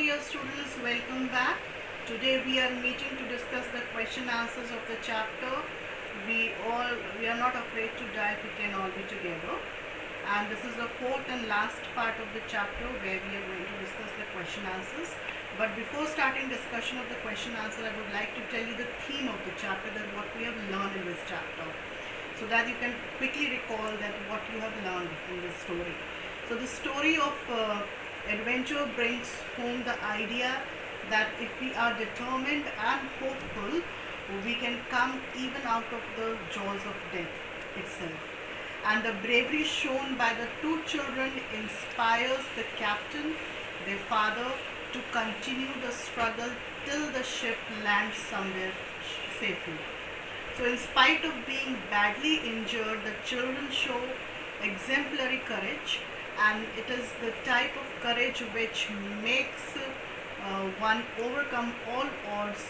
dear students, welcome back. Today we are meeting to discuss the question answers of the chapter. We are not afraid to die if we can all be together. And this is the fourth and last part of the chapter where we are going to discuss the question answers. But before starting discussion of the question answer, I would like to tell you the theme of the chapter, that what we have learned in this chapter, so that you can quickly recall that what you have learned in this story. So the story of adventure brings home the idea that if we are determined and hopeful, we can come even out of the jaws of death itself. And the bravery shown by the two children inspires the captain, their father, to continue the struggle till the ship lands somewhere safely. So in spite of being badly injured, the children show exemplary courage, and it is the type of courage which makes one overcome all odds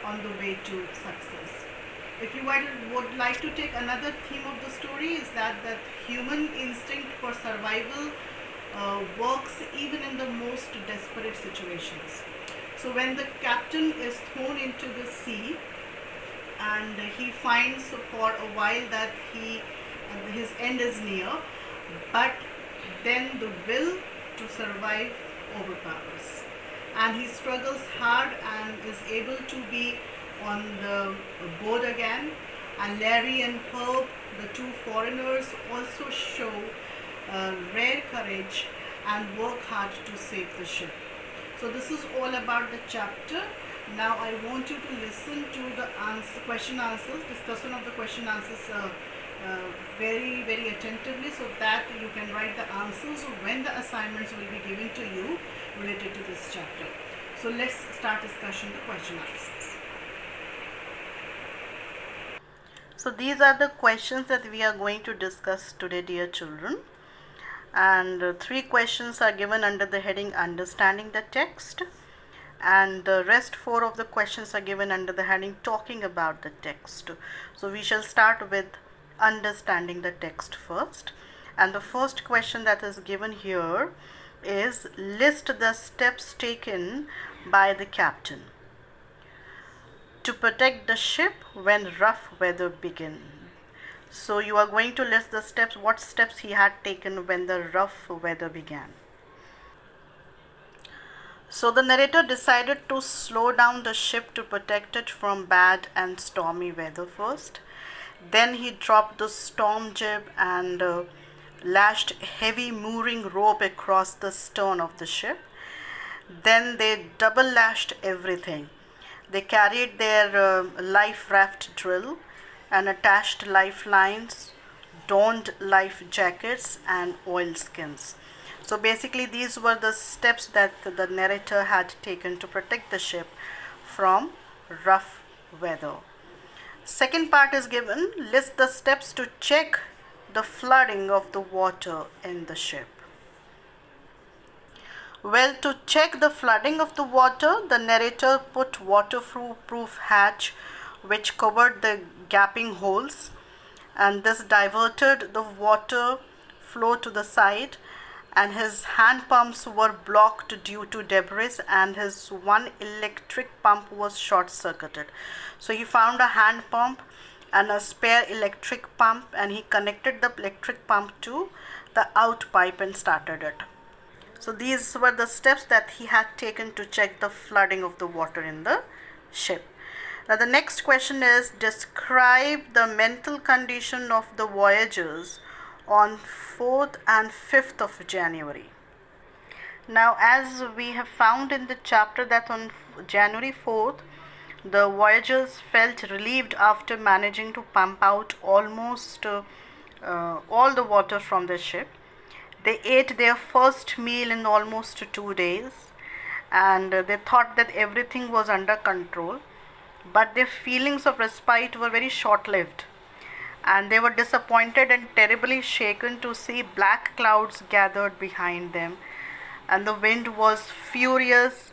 on the way to success. If you would like to take another theme of the story, is that human instinct for survival works even in the most desperate situations. So when the captain is thrown into the sea, and he finds for a while that his end is near, but then the will to survive overpowers, and he struggles hard and is able to be on the board again. And Larry and Herb, the two foreigners, also show rare courage and work hard to save the ship. So this is all about the chapter. Now I want you to listen to the question answers, discussion of the question answers very attentively, so that you can write the answers when the assignments will be given to you related to this chapter. So let's start discussion the question answers. So these are the questions that we are going to discuss today, dear children. And 3 questions are given under the heading Understanding the Text, and the rest 4 of the questions are given under the heading Talking about the Text. So we shall start with understanding the text first. And the first question that is given here is, list the steps taken by the captain to protect the ship when rough weather began. So you are going to list the steps, what steps he had taken when the rough weather began. So the narrator decided to slow down the ship to protect it from bad and stormy weather first. Then he dropped the storm jib and lashed heavy mooring rope across the stern of the ship. Then they double lashed everything. They carried their life raft drill and attached lifelines, donned life jackets and oilskins. So basically these were the steps that the narrator had taken to protect the ship from rough weather. Second part is given, list the steps to check the flooding of the water in the ship. Well, to check the flooding of the water, the narrator put waterproof hatch which covered the gaping holes, and this diverted the water flow to the side, and his hand pumps were blocked due to debris, and his one electric pump was short circuited. So he found a hand pump and a spare electric pump, and he connected the electric pump to the out pipe and started it. So these were the steps that he had taken to check the flooding of the water in the ship. Now the next question is, describe the mental condition of the voyagers on 4th and 5th of January. Now as we have found in the chapter that on January 4th, the voyagers felt relieved after managing to pump out almost all the water from the ship. They ate their first meal in almost 2 days, and they thought that everything was under control, but their feelings of respite were very short-lived, and they were disappointed and terribly shaken to see black clouds gathered behind them, and the wind was furious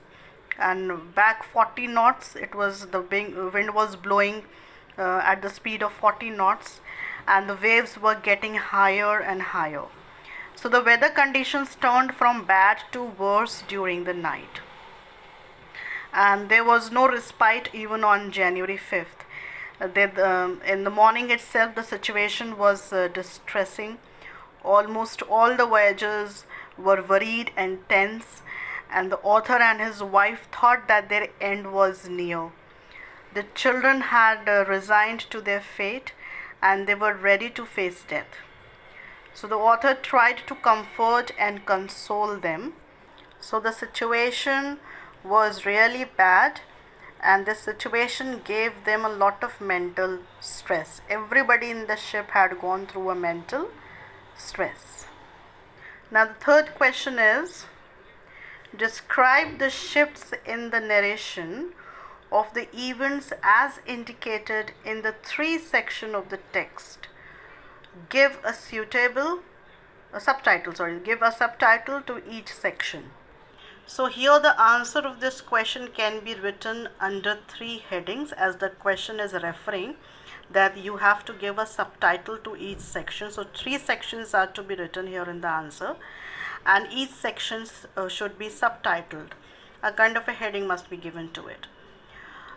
and back 40 knots. The wind was blowing at the speed of 40 knots, and the waves were getting higher and higher. So the weather conditions turned from bad to worse during the night. and there was no respite even on January 5th. In the morning itself, the situation was distressing. Almost all the voyagers were worried and tense, and the author and his wife thought that their end was near. The children had resigned to their fate, and they were ready to face death. So the author tried to comfort and console them. So the situation was really bad, and this situation gave them a lot of mental stress. Everybody in the ship had gone through a mental stress. Now the third question is, describe the shifts in the narration of the events as indicated in the 3 section of the text. Give a subtitle to each section. So here the answer of this question can be written under 3 headings, as the question is referring that you have to give a subtitle to each section. So 3 sections are to be written here in the answer, and each section should be subtitled. A kind of a heading must be given to it.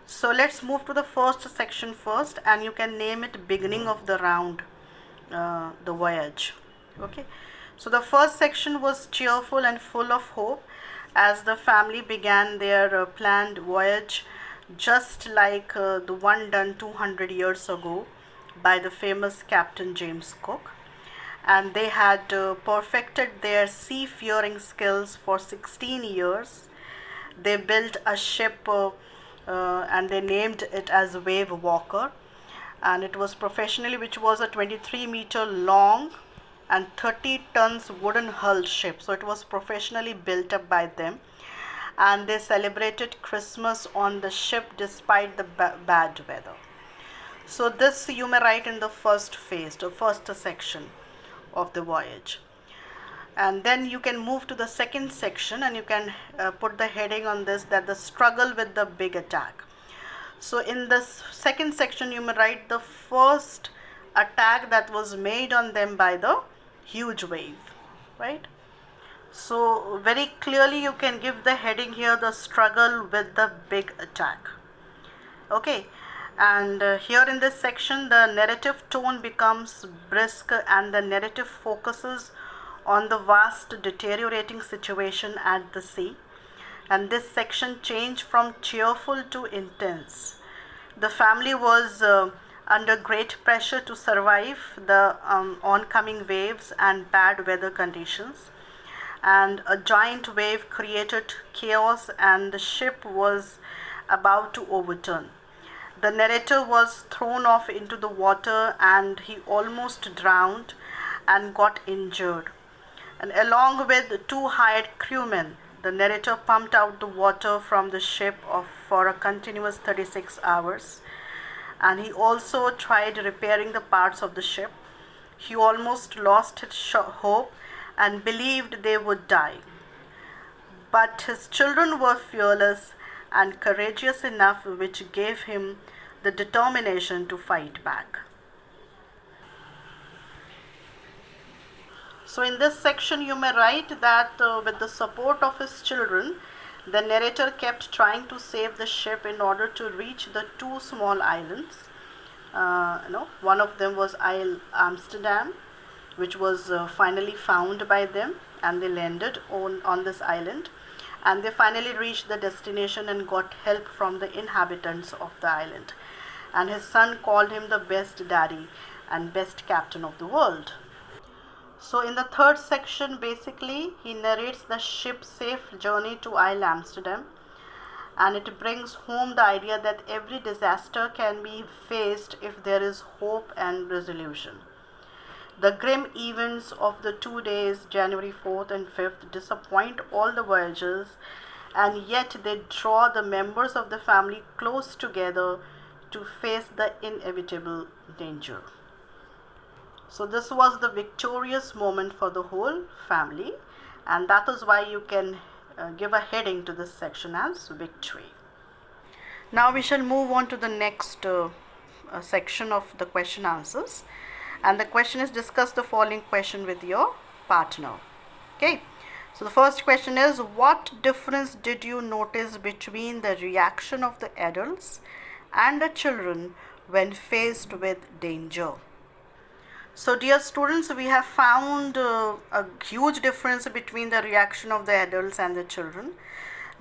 So let's move to the first section first, and you can name it beginning of the round, the voyage. Okay, so the first section was cheerful and full of hope as the family began their planned voyage, just like the one done 200 years ago by the famous Captain James Cook. And they had perfected their seafaring skills for 16 years. They built a ship and they named it as Wave Walker, and it was which was a 23-meter long and 30 tons wooden hulled ship. So it was professionally built up by them, and they celebrated Christmas on the ship despite the bad weather. So this you may write in the first phase, the first section of the voyage. And then you can move to the second section, and you can put the heading on this, that the struggle with the big attack. So in this second section you may write the first attack that was made on them by the huge wave, right? So very clearly you can give the heading here, the struggle with the big attack. Okay, and here in this section the narrative tone becomes brisk, and the narrative focuses on the vast deteriorating situation at the sea. And this section changed from cheerful to intense. The family was under great pressure to survive the oncoming waves and bad weather conditions, and a giant wave created chaos, and the ship was about to overturn. The narrator was thrown off into the water, and he almost drowned and got injured. And along with 2 hired crewmen, the narrator pumped out the water from the ship for a continuous 36 hours. And he also tried repairing the parts of the ship. He almost lost his hope and believed they would die. But his children were fearless and courageous enough, which gave him the determination to fight back. So in this section you may write that with the support of his children, the narrator kept trying to save the ship in order to reach the 2 small islands. One of them was Isle Amsterdam, which was finally found by them, and they landed on this island, and they finally reached the destination and got help from the inhabitants of the island. And his son called him the best daddy and best captain of the world. So in the third section, basically he narrates the ship's safe journey to Isle Amsterdam, and it brings home the idea that every disaster can be faced if there is hope and resolution. The grim events of the 2 days, January 4th and 5th, disappoint all the voyagers, and yet they draw the members of the family close together to face the inevitable danger. So this was the victorious moment for the whole family, and that is why you can give a heading to this section as victory. Now we shall move on to the next section of the question answers, and the question is, discuss the following question with your partner. Okay, So the first question is, what difference did you notice between the reaction of the adults and the children when faced with danger? So dear students, we have found a huge difference between the reaction of the adults and the children.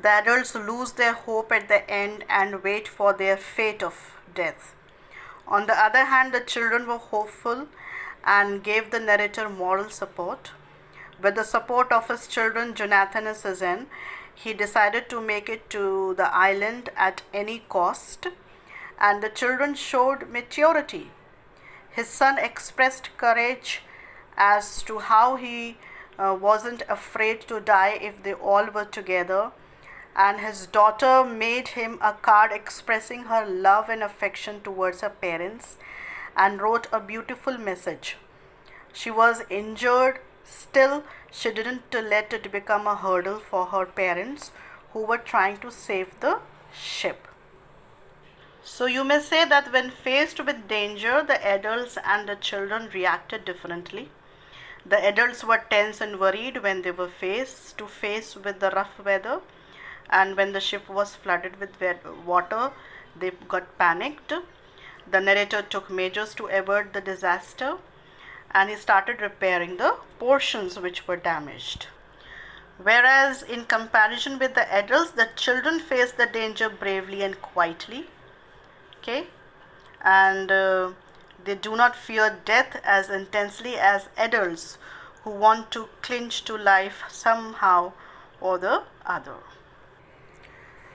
The adults lose their hope at the end and wait for their fate of death. On the other hand, the children were hopeful and gave the narrator moral support. With the support of his children, Jonathan and Suzanne, he decided to make it to the island at any cost, and the children showed maturity. His son expressed courage as to how he wasn't afraid to die if they all were together, and his daughter made him a card expressing her love and affection towards her parents and wrote a beautiful message. She was injured, still, she didn't let it become a hurdle for her parents who were trying to save the ship. So you may say that when faced with danger, the adults and the children reacted differently. The adults were tense and worried when they were face to face with the rough weather, and when the ship was flooded with water, they got panicked. The narrator took measures to avert the disaster, and he started repairing the portions which were damaged. Whereas, in comparison with the adults, the children faced the danger bravely and quietly. Okay, and they do not fear death as intensely as adults who want to cling to life somehow or the other.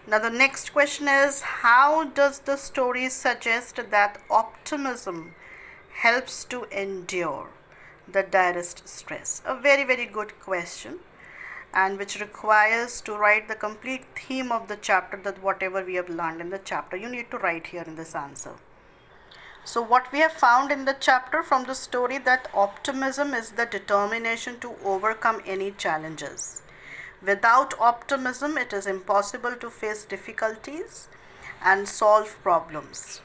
Now the next question is, how does the story suggest that optimism helps to endure the direst stress? A very good question, and which requires to write the complete theme of the chapter, that whatever we have learned in the chapter you need to write here in this answer. So what we have found in the chapter from the story, that optimism is the determination to overcome any challenges. Without optimism, it is impossible to face difficulties and solve problems.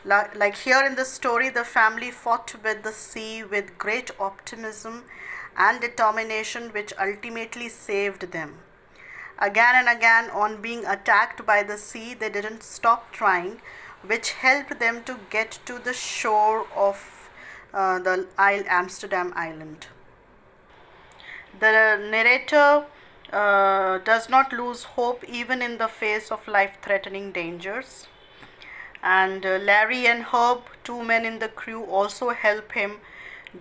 Like here in the story, the family fought with the sea with great optimism and determination, which ultimately saved them. Again and again, on being attacked by the sea, they didn't stop trying, which helped them to get to the shore of the Amsterdam island. The narrator does not lose hope even in the face of life-threatening dangers. And Larry and Herb, two men in the crew, also help him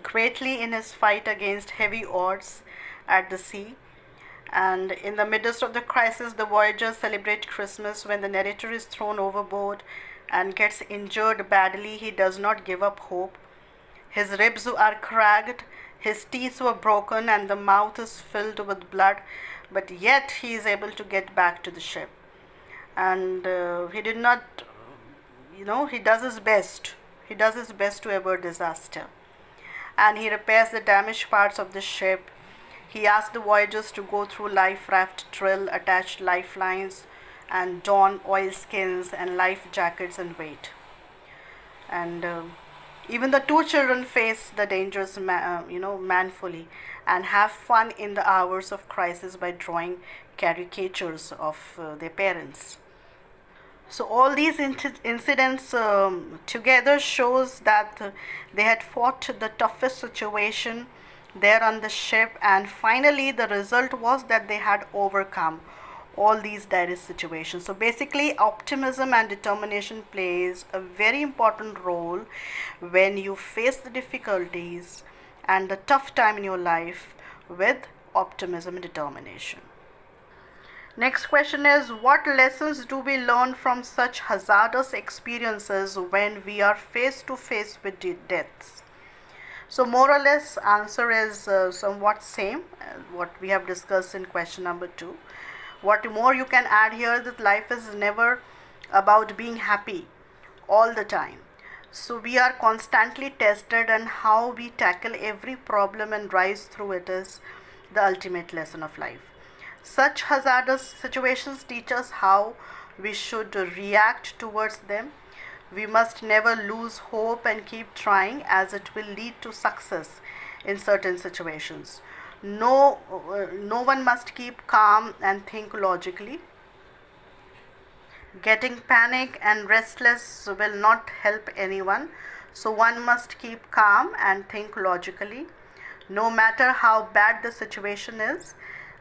greatly in his fight against heavy odds at the sea. And in the midst of the crisis, the voyagers celebrate Christmas. When the narrator is thrown overboard and gets injured badly, he does not give up hope. His ribs are cracked, his teeth were broken, and the mouth is filled with blood, but yet he is able to get back to the ship. And he did not, he does his best. He does his best to avert disaster. And he repairs the damaged parts of the ship. He asks the voyagers to go through life raft drill, attach lifelines, and don oilskins and life jackets and wait. And even the two children face the dangers, manfully, and have fun in the hours of crisis by drawing caricatures of their parents. So all these incidents together shows that they had fought the toughest situation there on the ship, and finally the result was that they had overcome all these dire situations. So basically, optimism and determination plays a very important role when you face the difficulties and the tough time in your life with optimism and determination. Next question is, what lessons do we learn from such hazardous experiences when we are face to face with deaths? So more or less answer is somewhat same what we have discussed in question number 2. What more you can add here, that life is never about being happy all the time. So we are constantly tested, and how we tackle every problem and rise through it is the ultimate lesson of life. Such hazardous situations teach us how we should react towards them. We must never lose hope and keep trying, as it will lead to success in certain situations. No one must keep calm and think logically. Getting panic and restless will not help anyone, so one must keep calm and think logically. No matter how bad the situation is,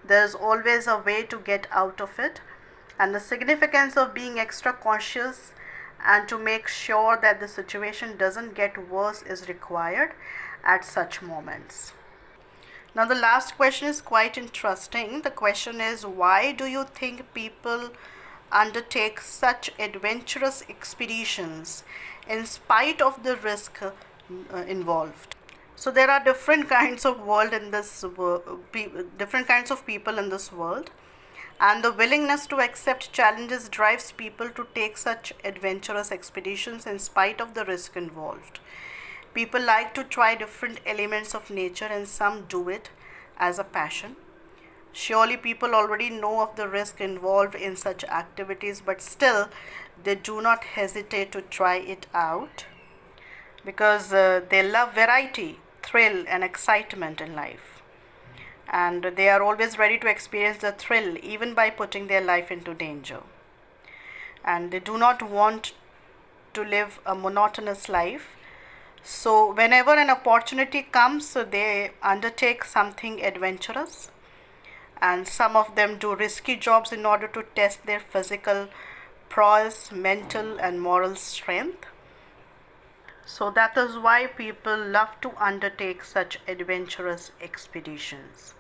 there's always a way to get out of it. And the significance of being extra cautious and to make sure that the situation doesn't get worse is required at such moments. Now, the last question is quite interesting. The question is, why do you think people undertake such adventurous expeditions in spite of the risk involved? So there are different kinds of different kinds of people in this world, and the willingness to accept challenges drives people to take such adventurous expeditions in spite of the risk involved. People like to try different elements of nature, and some do it as a passion. Surely people already know of the risk involved in such activities, but still they do not hesitate to try it out because they love variety, thrill, and excitement in life. And they are always ready to experience the thrill even by putting their life into danger. And they do not want to live a monotonous life. So, whenever an opportunity comes, they undertake something adventurous. And some of them do risky jobs in order to test their physical prowess, mental, and moral strength. So that is why people love to undertake such adventurous expeditions.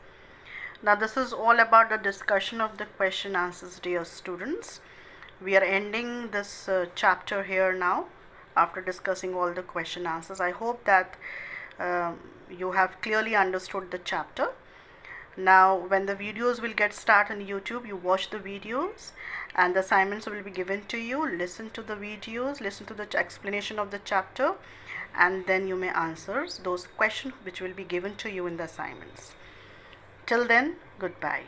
Now, this is all about the discussion of the question answers, dear students. We are ending this chapter here now after discussing all the question answers. I hope that you have clearly understood the chapter. Now, when the videos will get started on YouTube, you watch the videos and the assignments will be given to you. Listen to the videos, listen to the explanation of the chapter, and then you may answer those questions which will be given to you in the assignments. Till then, goodbye.